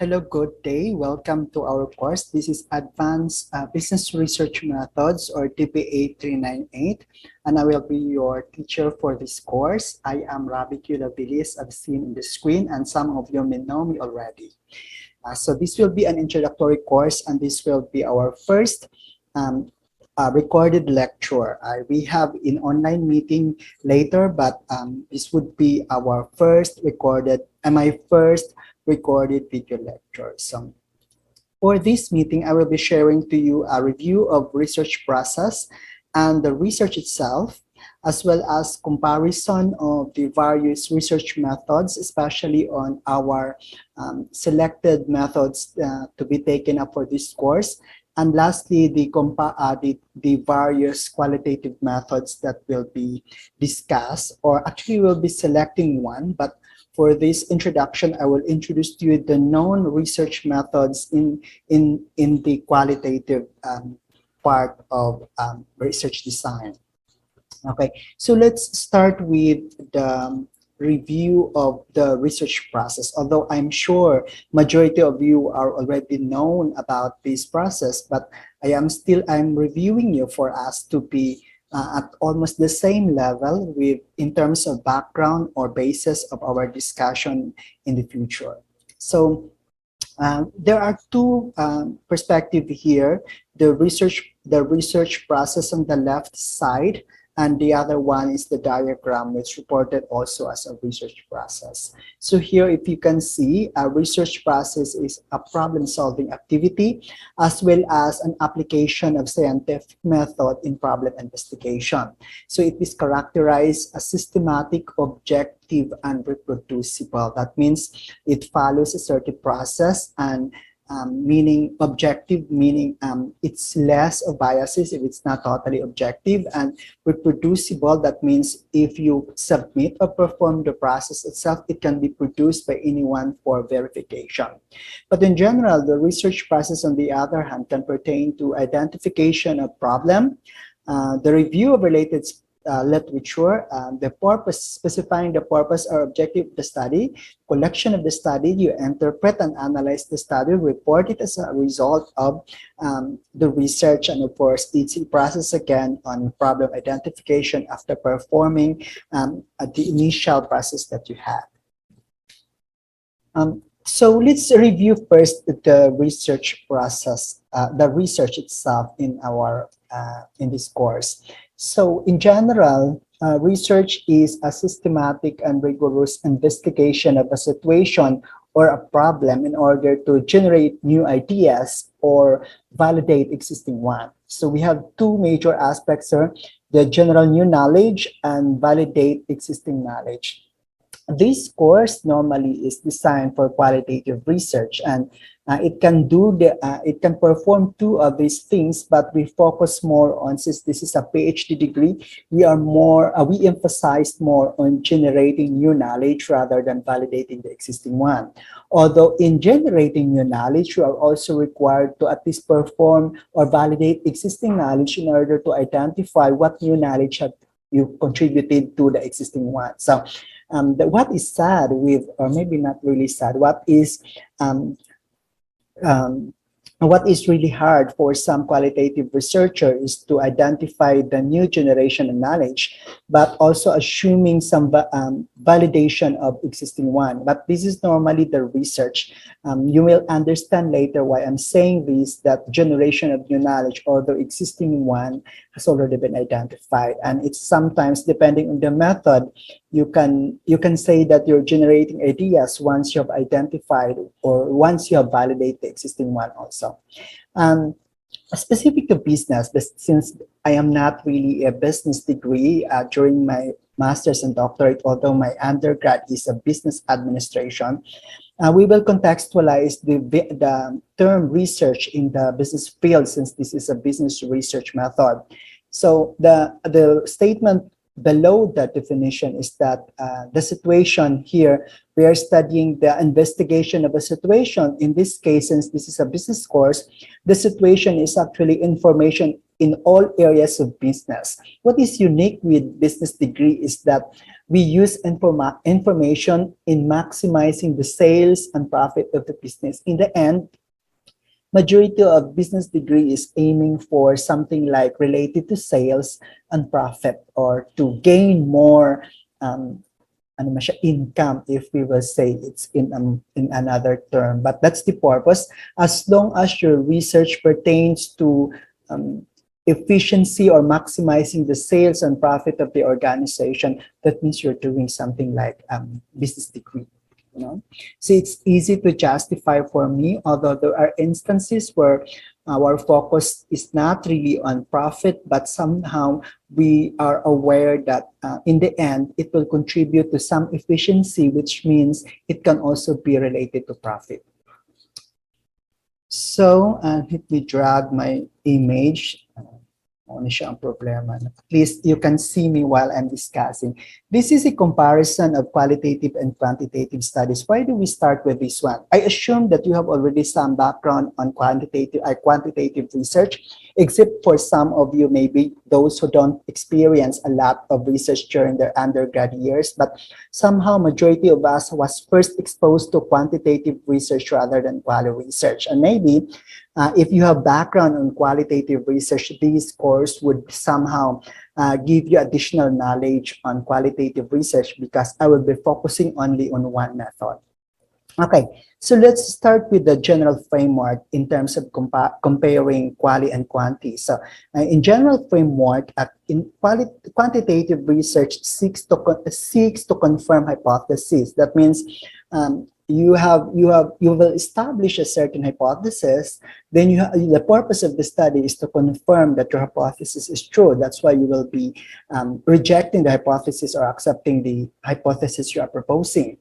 Hello, good day. Welcome to our course. This is Advanced Business Research Methods, or TPA 398, and I will be your teacher for this course. I am Rabi Culabilis, as seen in the screen, and some of you may know me already. So this will be an introductory course, and this will be our first um, recorded lecture. We have an online meeting later, but this would be our first my first recorded video lecture. So for this meeting, I will be sharing to you a review of research process and the research itself, as well as comparison of the various research methods, especially on our selected methods to be taken up for this course. And lastly, the various qualitative methods that will be discussed, or actually we'll be selecting one, but for this introduction, I will introduce to you the known research methods in the qualitative part of research design. Okay, so let's start with the review of the research process. Although I'm sure majority of you are already known about this process, but I'm reviewing you for us to be at almost the same level with in terms of background or basis of our discussion in the future. So there are two perspectives here: the research process on the left side, and the other one is the diagram, which reported also as a research process. So here, if you can see, a research process is a problem-solving activity, as well as an application of scientific method in problem investigation. So it is characterized as systematic, objective, and reproducible. That means it follows a certain process, and meaning objective, meaning it's less of biases if it's not totally objective, and reproducible, that means if you submit or perform the process itself, it can be produced by anyone for verification. But in general, the research process, on the other hand, can pertain to identification of problem, the review of related literature, the purpose, specifying the purpose or objective of the study, collection of the study, you interpret and analyze the study, report it as a result of the research, and of course, it's a process again on problem identification after performing the initial process that you had. So let's review first the research process, the research itself in our in this course. So in general, research is a systematic and rigorous investigation of a situation or a problem in order to generate new ideas or validate existing one. So we have two major aspects here: the general new knowledge and validate existing knowledge. This course normally is designed for qualitative research, and it can perform two of these things, but we focus more on, since this is a PhD degree, we emphasize more on generating new knowledge rather than validating the existing one. Although in generating new knowledge, you are also required to at least perform or validate existing knowledge in order to identify what new knowledge have you contributed to the existing one. So what is sad with, or maybe not really sad, what is really hard for some qualitative researcher is to identify the new generation of knowledge, but also assuming some validation of existing one. But this is normally the research. You will understand later why I'm saying this, that generation of new knowledge, although existing one has already been identified. And it's sometimes, depending on the method, you can say that you're generating ideas once you have identified or once you have validated the existing one also. Specific to business, but since I am not really a business degree during my master's and doctorate, although my undergrad is a business administration, we will contextualize the term research in the business field, since this is a business research method. So the statement below that definition is that the situation here, we are studying the investigation of a situation. In this case, since this is a business course, the situation is actually information in all areas of business. What is unique with business degree is that we use information in maximizing the sales and profit of the business. In the end, majority of business degree is aiming for something like related to sales and profit, or to gain more income, if we will say it's in another term. But that's the purpose. As long as your research pertains to efficiency or maximizing the sales and profit of the organization, that means you're doing something like business degree. You know, so it's easy to justify for me, although there are instances where our focus is not really on profit, but somehow we are aware that in the end, it will contribute to some efficiency, which means it can also be related to profit. So, let me drag my image. Ano siya ang problema. At least you can see me while I'm discussing. This is a comparison of qualitative and quantitative studies. Why do we start with this one? I assume that you have already some background on quantitative research, except for some of you, maybe those who don't experience a lot of research during their undergrad years. But somehow majority of us was first exposed to quantitative research rather than quality research. And maybe if you have background on qualitative research, this course would somehow give you additional knowledge on qualitative research, because I will be focusing only on one method. Okay, so let's start with the general framework in terms of comparing quali and quanti. So in general framework, quantitative research seeks to confirm hypotheses. That means you will establish a certain hypothesis, then the purpose of the study is to confirm that your hypothesis is true. That's why you will be rejecting the hypothesis or accepting the hypothesis you are proposing.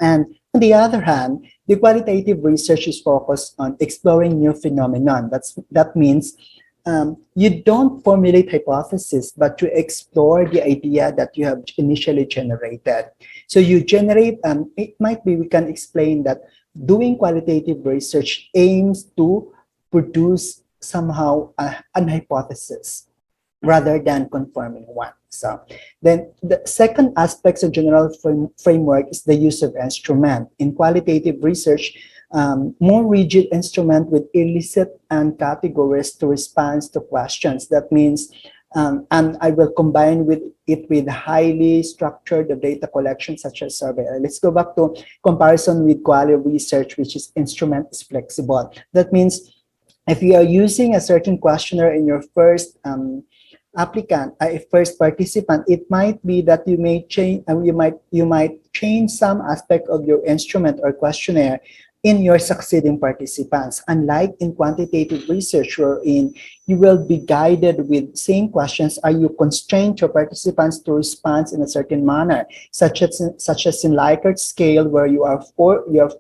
And on the other hand, the qualitative research is focused on exploring new phenomenon. That means you don't formulate hypothesis, but you explore the idea that you have initially generated. So you generate, it might be, we can explain that doing qualitative research aims to produce somehow an hypothesis rather than confirming one. So then the second aspect of general framework is the use of instrument. In qualitative research, more rigid instrument with illicit and categories to respond to questions. That means, and I will combine it with highly structured data collection such as survey. Let's go back to comparison with quality research, which is instrument is flexible. That means if you are using a certain questionnaire in your first applicant, first participant, it might be that you may change, you might change some aspect of your instrument or questionnaire in your succeeding participants. Unlike in quantitative research, wherein you will be guided with same questions, are you constrained your participants to respond in a certain manner, such as in Likert scale, where you are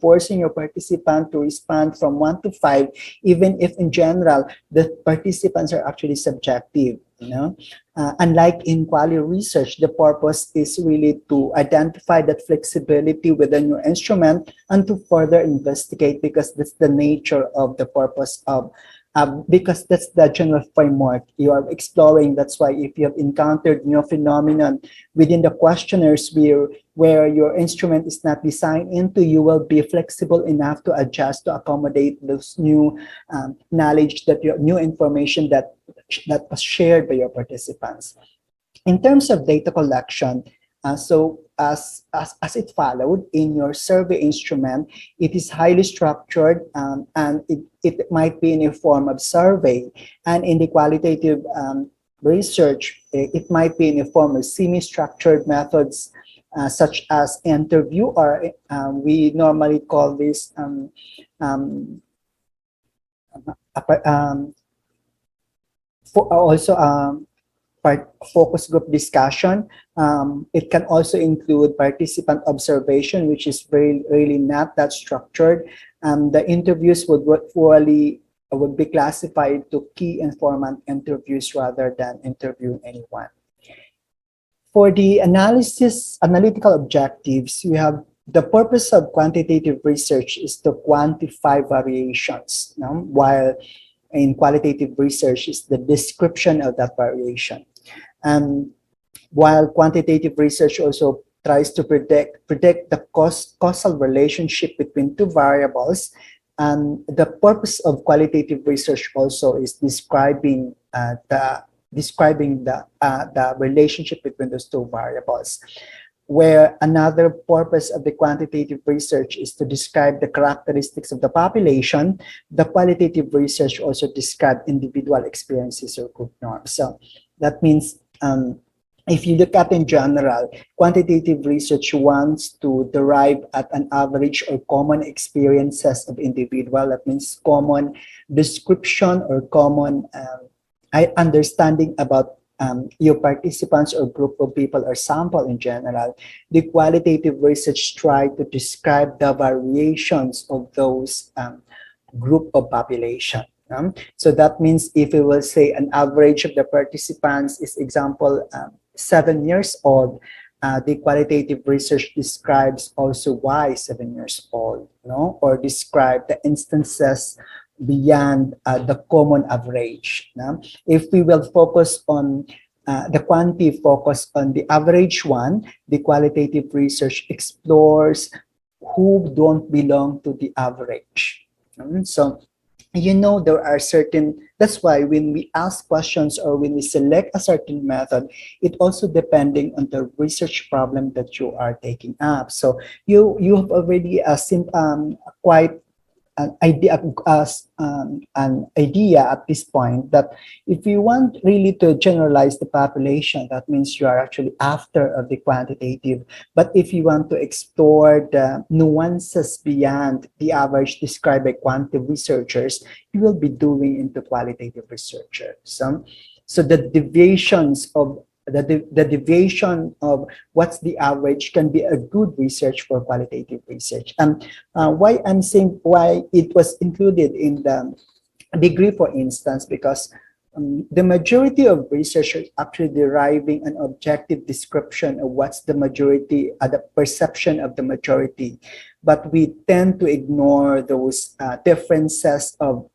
forcing your participant to respond from 1 to 5, even if in general the participants are actually subjective. You know, unlike in quality research, the purpose is really to identify that flexibility within your instrument and to further investigate, because that's the nature of the purpose of, because that's the general framework you are exploring. That's why if you have encountered new phenomenon within the questionnaires where your instrument is not designed into, you will be flexible enough to adjust to accommodate those new knowledge, that your new information that was shared by your participants. In terms of data collection, so as it followed, in your survey instrument, it is highly structured, and it might be in a form of survey. And in the qualitative research, it might be in a form of semi-structured methods, such as interview, or we normally call this focus group discussion. It can also include participant observation, which is really not that structured. The interviews would be classified to key informant interviews rather than interviewing anyone. For the analytical objectives, we have the purpose of quantitative research is to quantify variations, while in qualitative research is the description of that variation. And while quantitative research also tries to predict the causal relationship between two variables, and the purpose of qualitative research also is describing the relationship between those two variables, where another purpose of the quantitative research is to describe the characteristics of the population. The qualitative research also describes individual experiences or group norms. So that means if you look at in general, quantitative research wants to derive at an average or common experiences of individual. That means common description or common understanding about your participants or group of people or sample in general. The qualitative research try to describe the variations of those group of population. So that means if we will say an average of the participants is example 7 years old, the qualitative research describes also why 7 years old, or describe the instances beyond the common average. If we will focus on the quantitative focus on the average one, the qualitative research explores who don't belong to the average. So there are certain, that's why when we ask questions or when we select a certain method, it also depending on the research problem that you are taking up. So you have already quite an idea at this point that if you want really to generalize the population, that means you are actually after of the quantitative. But if you want to explore the nuances beyond the average described by quantitative researchers, you will be doing into qualitative researchers. So the deviations of the deviation of what's the average can be a good research for qualitative research. And why I'm saying why it was included in the degree, for instance, because the majority of researchers actually deriving an objective description of what's the majority, the perception of the majority. But we tend to ignore those differences of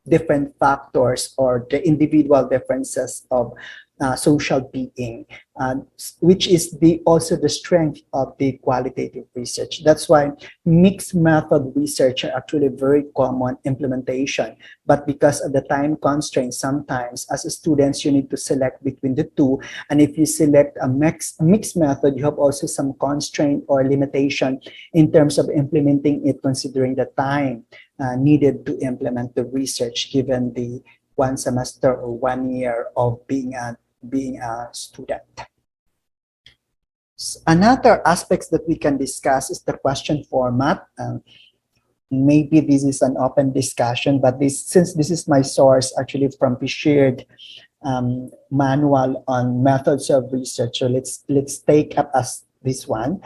different factors or the individual differences of social being, which is also the strength of the qualitative research. That's why mixed method research are actually very common implementation. But because of the time constraints, sometimes as a students, you need to select between the two. And if you select a mixed method, you have also some constraint or limitation in terms of implementing it, considering the time needed to implement the research given the 1 semester or 1 year of being a student. Another aspects that we can discuss is the question format. Maybe this is an open discussion, but since this is my source actually from the shared manual on methods of research, so let's take up as this one.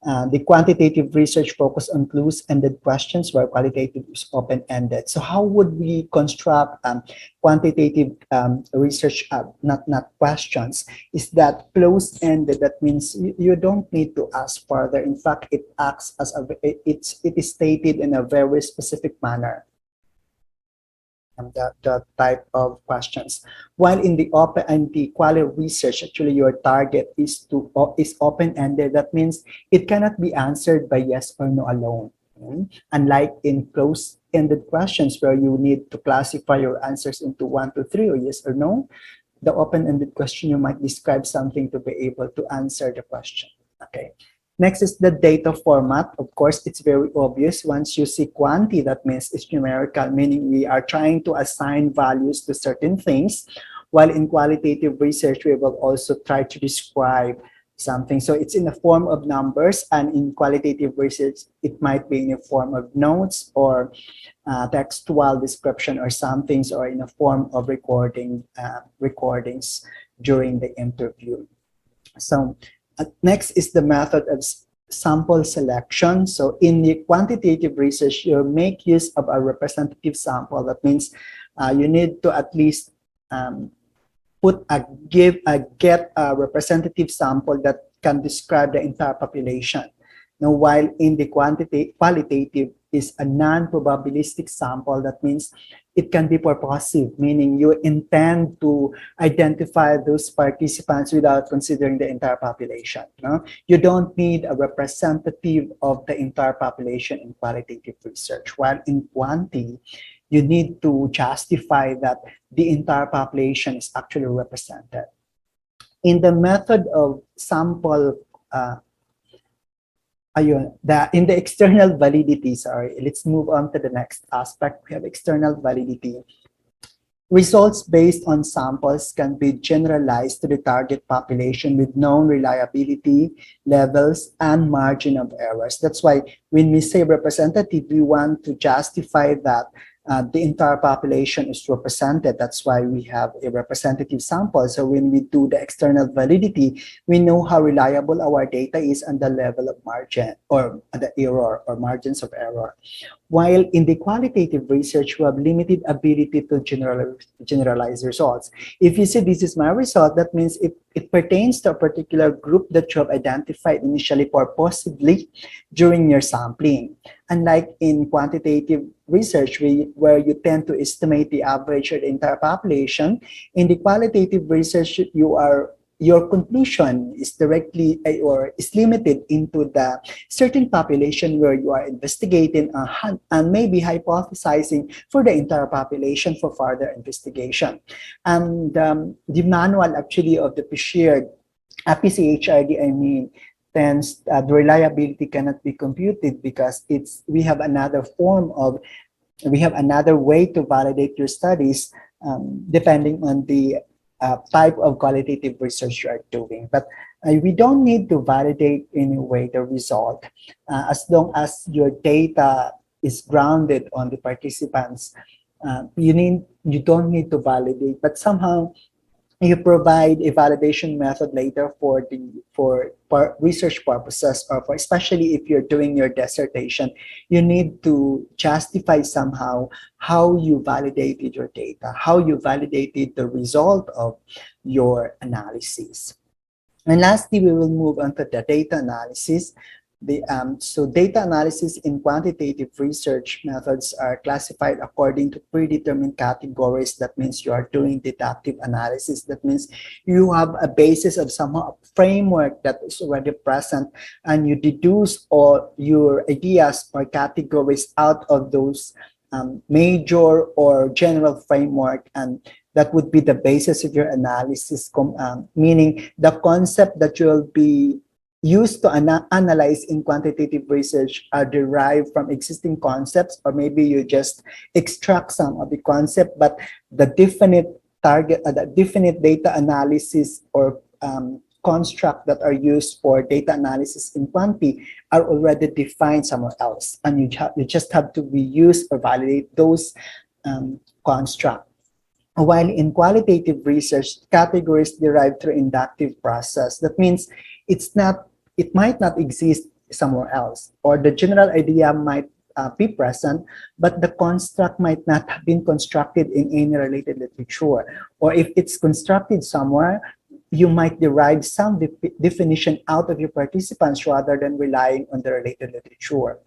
The quantitative research focus on close-ended questions, while qualitative is open-ended. So how would we construct quantitative research, not questions? Is that close-ended? That means you don't need to ask further. In fact, it acts as it is stated in a very specific manner. The type of questions. While in the open and the quality research, actually your target is open-ended. That means it cannot be answered by yes or no alone. Unlike in closed-ended questions where you need to classify your answers into 1 to 3 or yes or no, the open-ended question you might describe something to be able to answer the question. Okay. Next is the data format. Of course, it's very obvious. Once you see quantity, that means it's numerical, meaning we are trying to assign values to certain things. While in qualitative research, we will also try to describe something. So it's in the form of numbers, and in qualitative research, it might be in the form of notes or textual description or some things, or in a form of recordings during the interview. So next is the method of sample selection. So in the quantitative research, you make use of a representative sample. That means you need to at least get a representative sample that can describe the entire population. Now, while in the qualitative is a non-probabilistic sample, that means it can be purposive, meaning you intend to identify those participants without considering the entire population. No? You don't need a representative of the entire population in qualitative research, while in quantity, you need to justify that the entire population is actually represented. In the method of sample, in the external validity, sorry, let's move on to the next aspect. We have external validity. Results based on samples can be generalized to the target population with known reliability levels and margin of errors. That's why when we say representative, we want to justify that the entire population is represented. That's why we have a representative sample. So when we do the external validity, we know how reliable our data is and the level of margin or the error or margins of error. While in the qualitative research, we have limited ability to generalize results. If you say this is my result, that means it pertains to a particular group that you have identified initially purposively during your sampling. Unlike in quantitative research, where you tend to estimate the average of the entire population, in the qualitative research, your conclusion is directly or is limited into the certain population where you are investigating and maybe hypothesizing for the entire population for further investigation. And the manual actually of the shared PCHRD, I mean, tends the reliability cannot be computed because we have another way to validate your studies depending on the type of qualitative research you are doing. But we don't need to validate in any way the result as long as your data is grounded on the participants. You don't need to validate, but somehow you provide a validation method later for research purposes, or for, especially if you're doing your dissertation, you need to justify somehow how you validated your data, how you validated the result of your analysis. And lastly, we will move on to the data analysis. So data analysis in quantitative research methods are classified according to predetermined categories. That means you are doing deductive analysis. That means you have a basis of some framework that is already present, and you deduce all your ideas or categories out of those major or general framework, and that would be the basis of your analysis, meaning the concept that you will be used to analyze in quantitative research are derived from existing concepts, or maybe you just extract some of the concept, but the definite data analysis or construct that are used for data analysis in quantity are already defined somewhere else, and you just have to reuse or validate those constructs. While in qualitative research, categories derived through inductive process. That means it might not exist somewhere else, or the general idea might be present, but the construct might not have been constructed in any related literature. Or if it's constructed somewhere, you might derive some definition out of your participants rather than relying on the related literature.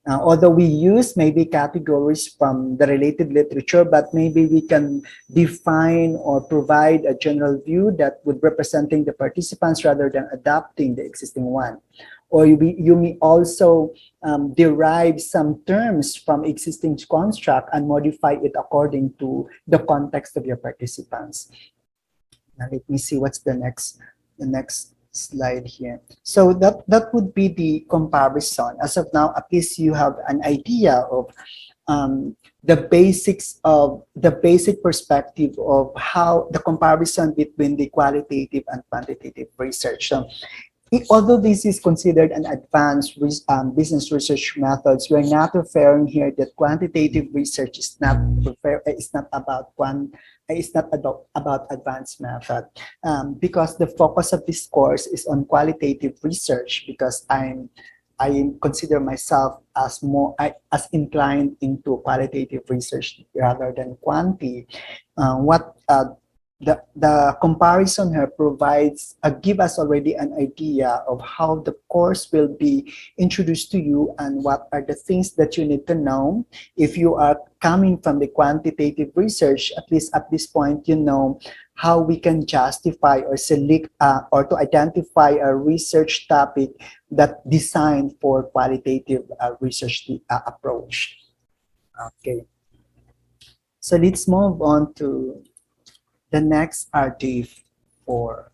Although we use maybe categories from the related literature, but maybe we can define or provide a general view that would representing the participants rather than adapting the existing one. Or you may also derive some terms from existing construct and modify it according to the context of your participants. Now let me see what's the next slide here. So that would be the comparison. As of now, at least you have an idea of the basic perspective of how the comparison between the qualitative and quantitative research. So, although this is considered an advanced business research methods, we're not referring here that quantitative research is not about advanced method, because the focus of this course is on qualitative research, because I consider myself as inclined into qualitative research rather than quantity. the comparison here provides give us already an idea of how the course will be introduced to you and what are the things that you need to know. If you are coming from the quantitative research, at least at this point, you know how we can justify or select or to identify a research topic that designed for qualitative research approach. Okay, so let's move on to the next RT4.